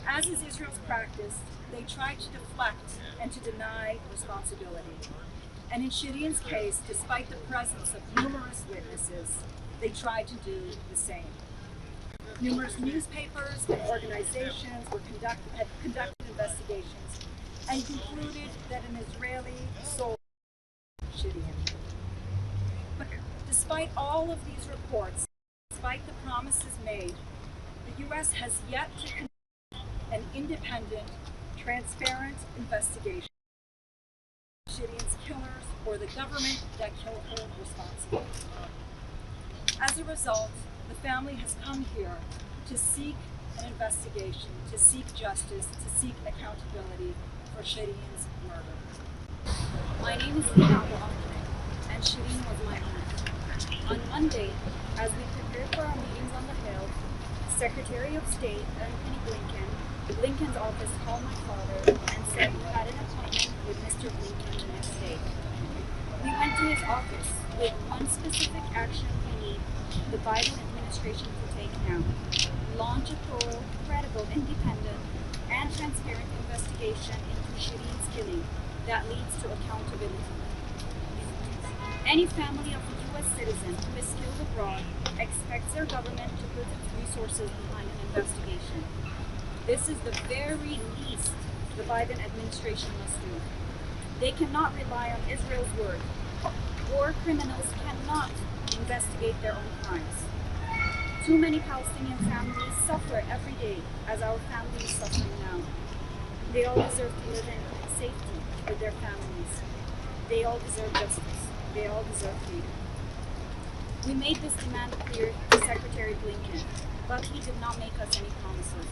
As is Israel's practice, they try to deflect and to deny responsibility. And in Shireen's case, despite the presence of numerous witnesses, they tried to do the same. Numerous newspapers and organizations had conducted investigations and concluded that an Israeli sold Shireen. But despite all of these reports, despite the promises made, the U.S. has yet to conduct an independent, transparent investigation of Shireen's killers or the government that killed her responsible. As a result, the family has come here to seek an investigation, to seek justice, to seek accountability for Shireen's murder. My name is Shireen Abu Akleh, and Shireen was my aunt. On Monday, as we prepared for our meetings on the Hill, Secretary of State Antony Blinken, Blinken's office called my father and said we had an appointment with Mr. Blinken the next day. We went to his office with one specific action we need the Biden administration to take now: launch a thorough, credible, independent, and transparent investigation into Shireen's killing that leads to accountability. Any family of a U.S. citizen who is killed abroad expects their government to put its resources behind an investigation. This is the very least the Biden administration must do. They cannot rely on Israel's word. War criminals cannot investigate their own crimes. Too many Palestinian families suffer every day, as our family is suffering now. They all deserve to live in safety with their families. They all deserve justice. They all deserve freedom. We made this demand clear to Secretary Blinken, but he did not make us any promises.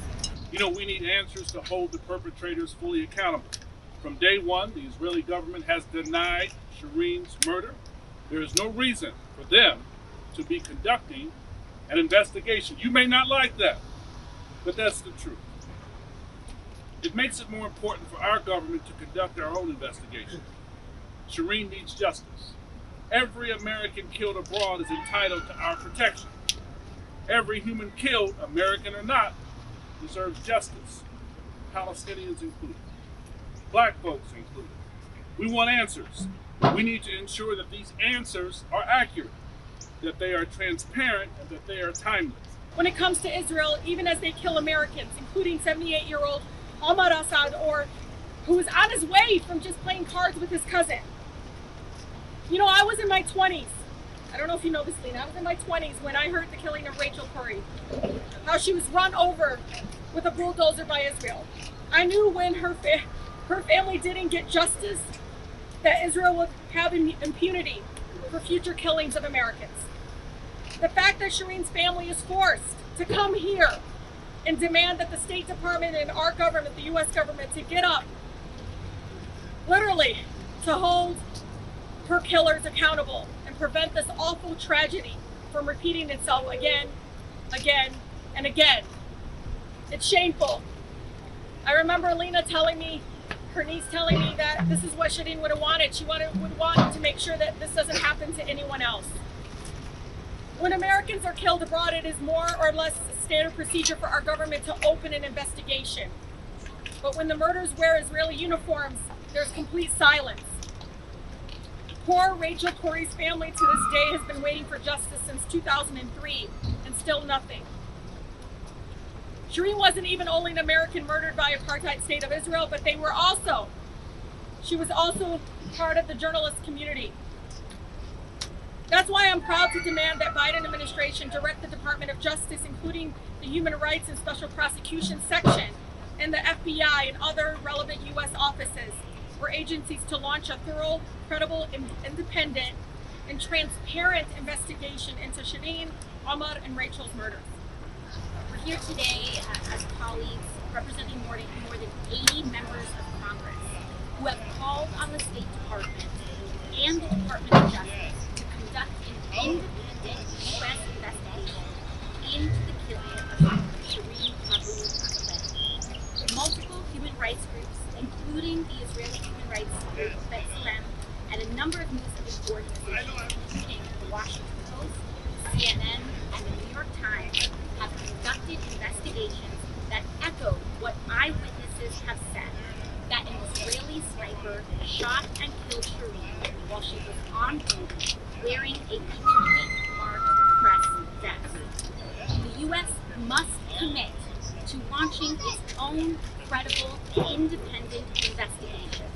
You know, we need answers to hold the perpetrators fully accountable. From day one, the Israeli government has denied Shireen's murder. There is no reason for them to be conducting an investigation. You may not like that, but that's the truth. It makes it more important for our government to conduct our own investigation. Shireen needs justice. Every American killed abroad is entitled to our protection. Every human killed, American or not, deserves justice, Palestinians included, Black folks included. We want answers. We need to ensure that these answers are accurate, that they are transparent, and that they are timely. When it comes to Israel, even as they kill Americans, including 78-year-old Ahmad Assad, who was on his way from just playing cards with his cousin. You know, I was in my 20s. I don't know if you know this, Lina. I was in my 20s when I heard the killing of Rachel Corrie, how she was run over with a bulldozer by Israel. I knew when her family didn't get justice that Israel would have impunity for future killings of Americans. The fact that Shireen's family is forced to come here and demand that the State Department and our government, the U.S. government, to get up, literally, to hold her killers accountable and prevent this awful tragedy from repeating itself again, and again. It's shameful. I remember Lina telling me, her niece telling me that this is what Shireen would have wanted. She would want to make sure that this doesn't happen to anyone else. When Americans are killed abroad, it is more or less standard procedure for our government to open an investigation. But when the murderers wear Israeli uniforms, there's complete silence. Poor Rachel Corrie's family to this day has been waiting for justice since 2003, and still nothing. Shireen wasn't even only an American murdered by apartheid state of Israel, but she was also part of the journalist community. That's why I'm proud to demand that Biden administration direct the Department of Justice, including the Human Rights and Special Prosecution Section, and the FBI and other relevant U.S. offices or agencies to launch a thorough, credible, independent, and transparent investigation into Shireen, Ahmad, and Rachel's murders. We're here today as colleagues representing more than 80 members of Congress who have called on the State Department and the Department of Justice to conduct an independent U.S. investigation into the killing of Shireen Abu Akleh. Multiple human rights groups, including the Israeli human rights group B'Tselem, and a number of news organizations, including the Washington Post, CNN, and the New York Times, have conducted investigations that echo what shot and killed Shireen while she was on duty wearing a clearly marked press vest. The U.S. must commit to launching its own credible, independent investigation.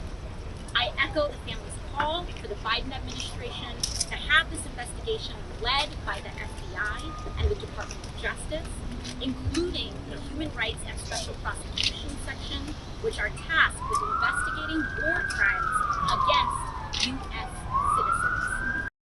I echo the family's call for the Biden administration to have this investigation led by the FBI and the Department of Justice, including the Human Rights and Special Prosecution Section, which are tasked with investigating war crimes